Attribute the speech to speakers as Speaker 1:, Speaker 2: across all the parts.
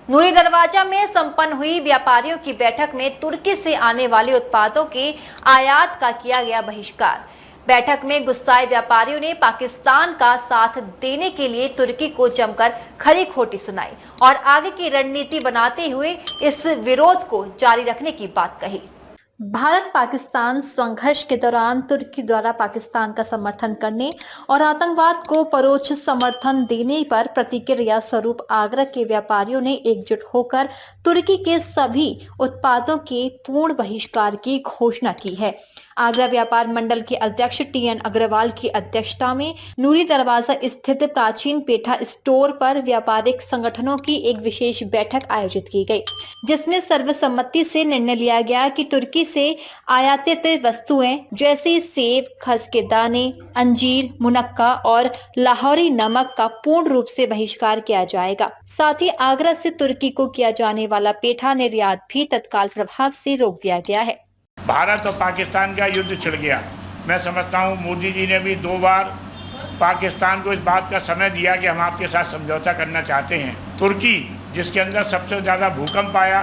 Speaker 1: नूरी दरवाजा में संपन्न हुई व्यापारियों की बैठक में तुर्की से आने वाले उत्पादों के आयात का किया गया बहिष्कार। बैठक में गुस्साए व्यापारियों ने पाकिस्तान का साथ देने के लिए तुर्की को जमकर खरी खोटी सुनाई और आगे की रणनीति बनाते हुए इस विरोध को जारी रखने की बात कही। भारत पाकिस्तान संघर्ष के दौरान तुर्की द्वारा पाकिस्तान का समर्थन करने और आतंकवाद को परोक्ष समर्थन देने पर प्रतिक्रिया स्वरूप आगरा के व्यापारियों ने एकजुट होकर तुर्की के सभी उत्पादों के पूर्ण बहिष्कार की घोषणा की है। आगरा व्यापार मंडल के अध्यक्ष TN अग्रवाल की अध्यक्षता में नूरी दरवाजा स्थित प्राचीन पेठा स्टोर पर व्यापारिक संगठनों की एक विशेष बैठक आयोजित की गई, जिसमें सर्वसम्मति से निर्णय लिया गया कि तुर्की से आयातित वस्तुएं जैसे सेब, खस के दाने, अंजीर, मुनक्का और लाहौरी नमक का पूर्ण रूप से बहिष्कार किया जाएगा। साथ ही आगरा से तुर्की को किया जाने वाला पेठा निर्यात भी तत्काल प्रभाव से रोक दिया गया है।
Speaker 2: भारत और पाकिस्तान का युद्ध छिड़ गया। मैं समझता हूँ मोदी जी ने भी 2 बार पाकिस्तान को इस बात का समय दिया कि हम आपके साथ समझौता करना चाहते हैं। तुर्की जिसके अंदर सबसे ज़्यादा भूकंप आया,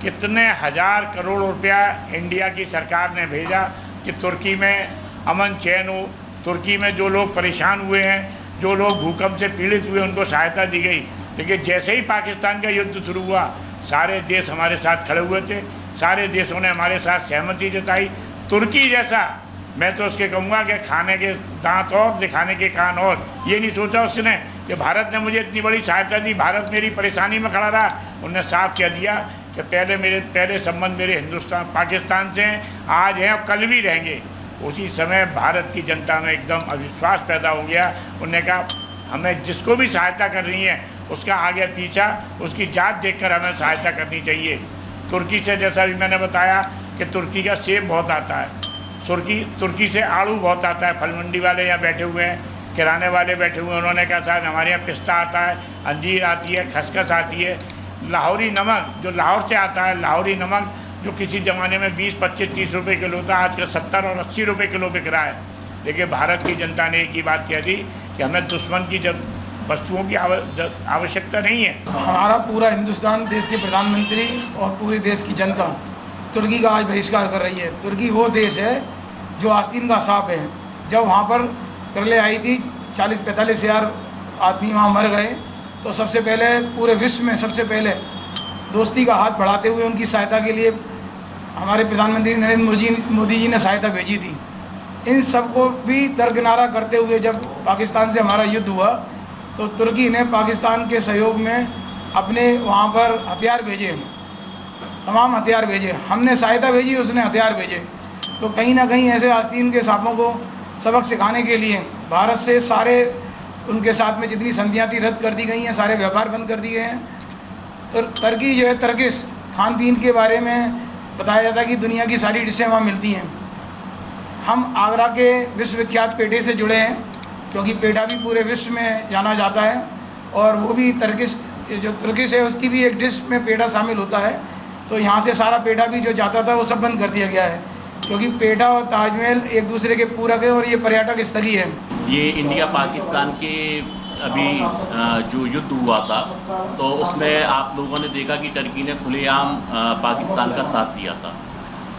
Speaker 2: कितने हजार करोड़ रुपया इंडिया की सरकार ने भेजा कि तुर्की में अमन चैन हो, तुर्की में जो लोग परेशान हुए हैं, जो लोग भूकंप से पीड़ित हुए, उनको सहायता दी गई। लेकिन जैसे ही पाकिस्तान का युद्ध शुरू हुआ, सारे देश हमारे साथ खड़े हुए थे, सारे देशों ने हमारे साथ सहमति जताई। तुर्की जैसा, मैं तो उसके कहूँगा कि खाने के दांत और दिखाने के कान और, ये नहीं सोचा उसने कि भारत ने मुझे इतनी बड़ी सहायता दी, भारत मेरी परेशानी में खड़ा रहा। उन्होंने साफ कह दिया कि पहले संबंध मेरे हिंदुस्तान पाकिस्तान से हैं, आज हैं और कल भी रहेंगे। उसी समय भारत की जनता में एकदम अविश्वास पैदा हो गया। उन्होंने कहा हमें जिसको भी सहायता कर रही है उसका आगे पीछा, उसकी जात देखकर हमें सहायता करनी चाहिए। तुर्की से, जैसा भी मैंने बताया कि तुर्की का सेब बहुत आता है, तुर्की से आड़ू बहुत आता है। फल मंडी वाले यहाँ बैठे हुए हैं, किराने वाले बैठे हुए हैं, उन्होंने कहा साहब हमारे यहाँ पिस्ता आता है, अंजीर आती है, खसखस आती है, लाहौरी नमक जो लाहौर से आता है, लाहौरी नमक जो किसी ज़माने में 20, 25, 30 रुपये किलो था, आजकल 70 और 80 रुपये किलो बिक रहा है। लेकिन भारत की जनता ने एक ही बात कह दी कि हमें दुश्मन की जब वस्तुओं की आवश्यकता नहीं है।
Speaker 3: हमारा पूरा हिंदुस्तान, देश के प्रधानमंत्री और पूरे देश की जनता तुर्की का आज बहिष्कार कर रही है। तुर्की वो देश है जो आस्तीन का सांप है। जब वहाँ पर प्रलय आई थी, 40-45 हज़ार आदमी वहाँ मर गए, तो सबसे पहले पूरे विश्व में सबसे पहले दोस्ती का हाथ बढ़ाते हुए उनकी सहायता के लिए हमारे प्रधानमंत्री नरेंद्र मोदी जी ने सहायता भेजी थी। इन सबको भी दरकिनारा करते हुए जब पाकिस्तान से हमारा युद्ध हुआ, तो तुर्की ने पाकिस्तान के सहयोग में अपने वहाँ पर हथियार भेजे, तमाम हथियार भेजे। हमने सहायता भेजी, उसने हथियार भेजे। तो कहीं ना कहीं ऐसे आस्तीन के सांपों को सबक सिखाने के लिए भारत से सारे उनके साथ में जितनी संधियाँ थी रद्द कर दी गई हैं, सारे व्यापार बंद कर दिए हैं। तो तुर्की जो है, तर्किश खान पीन के बारे में बताया जाता है कि दुनिया की सारी डिशें वहाँ मिलती हैं। हम आगरा के विश्वविख्यात पेठे से जुड़े हैं, क्योंकि पेठा भी पूरे विश्व में जाना जाता है, और वो भी तर्किश जो तुर्किश है उसकी भी एक डिश में पेठा शामिल होता है। तो यहाँ से सारा पेठा भी जो जाता था वो सब बंद कर दिया गया है, क्योंकि पेठा और ताजमहल एक दूसरे के पूरक है और ये पर्यटक स्थली है।
Speaker 4: ये इंडिया पाकिस्तान के अभी जो युद्ध हुआ था, तो उसमें आप लोगों ने देखा कि टर्की ने खुलेआम पाकिस्तान का साथ दिया था।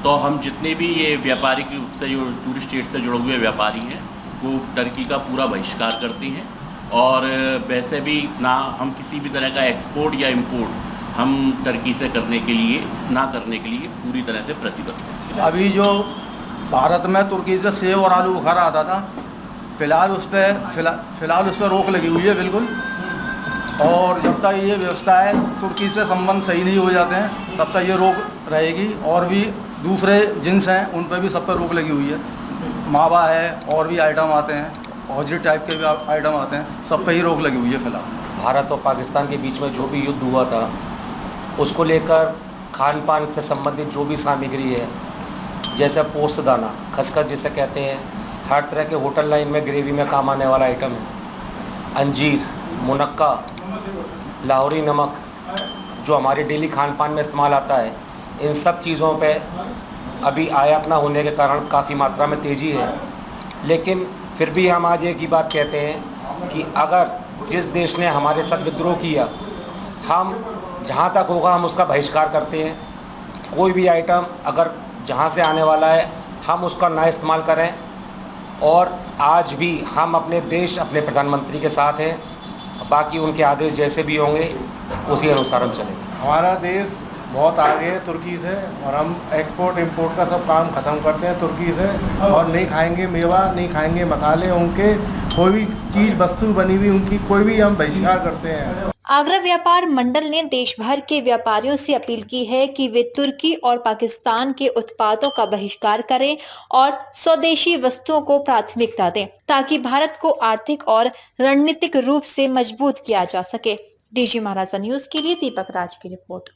Speaker 4: तो हम जितने भी ये व्यापारिक रूप से जो टूरिस्ट स्टेट से जुड़े हुए व्यापारी हैं, वो टर्की का पूरा बहिष्कार करती हैं। और वैसे भी ना हम किसी भी तरह का एक्सपोर्ट या इंपोर्ट हम टर्की से करने के लिए पूरी तरह से प्रतिबद्ध हैं।
Speaker 5: अभी जो भारत में तुर्की से सेब और आलू बुखारा आता था, फ़िलहाल उस पर रोक लगी हुई है बिल्कुल। और जब तक ये व्यवस्था है, तुर्की से संबंध सही नहीं हो जाते हैं, तब तक ये रोक रहेगी। और भी दूसरे जिन्स हैं उन पर भी सब पर रोक लगी हुई है। मावा है, और भी आइटम आते हैं, हौजरी टाइप के भी आइटम आते हैं, सब पे ही रोक लगी हुई है फ़िलहाल।
Speaker 6: भारत और पाकिस्तान के बीच में जो भी युद्ध हुआ था, उसको लेकर खान पान से संबंधित जो भी सामग्री है, जैसे पोस्त दाना, खसखस जिसे कहते हैं, हर तरह के होटल लाइन में ग्रेवी में काम आने वाला आइटम है, अंजीर, मुनक्का, लाहौरी नमक जो हमारे डेली खान पान में इस्तेमाल आता है, इन सब चीज़ों पे अभी आयात ना होने के कारण काफ़ी मात्रा में तेज़ी है। लेकिन फिर भी हम आज एक ही बात कहते हैं कि अगर जिस देश ने हमारे साथ विद्रोह किया, हम जहाँ तक होगा हम उसका बहिष्कार करते हैं। कोई भी आइटम अगर जहाँ से आने वाला है हम उसका ना इस्तेमाल करें, और आज भी हम अपने देश अपने प्रधानमंत्री के साथ हैं। बाकी उनके आदेश जैसे भी होंगे उसी अनुसार हम चलेंगे।
Speaker 7: हमारा देश बहुत आगे है तुर्की से, और हम एक्सपोर्ट इंपोर्ट का सब काम ख़त्म करते हैं तुर्की से, और नहीं खाएंगे मेवा, नहीं खाएंगे मसाले, उनके कोई भी चीज़ वस्तु बनी हुई उनकी कोई भी हम बहिष्कार करते हैं।
Speaker 1: आगरा व्यापार मंडल ने देश भर के व्यापारियों से अपील की है कि वे तुर्की और पाकिस्तान के उत्पादों का बहिष्कार करें और स्वदेशी वस्तुओं को प्राथमिकता दें, ताकि भारत को आर्थिक और रणनीतिक रूप से मजबूत किया जा सके। डीजी महाराजा न्यूज के लिए दीपक राज की रिपोर्ट।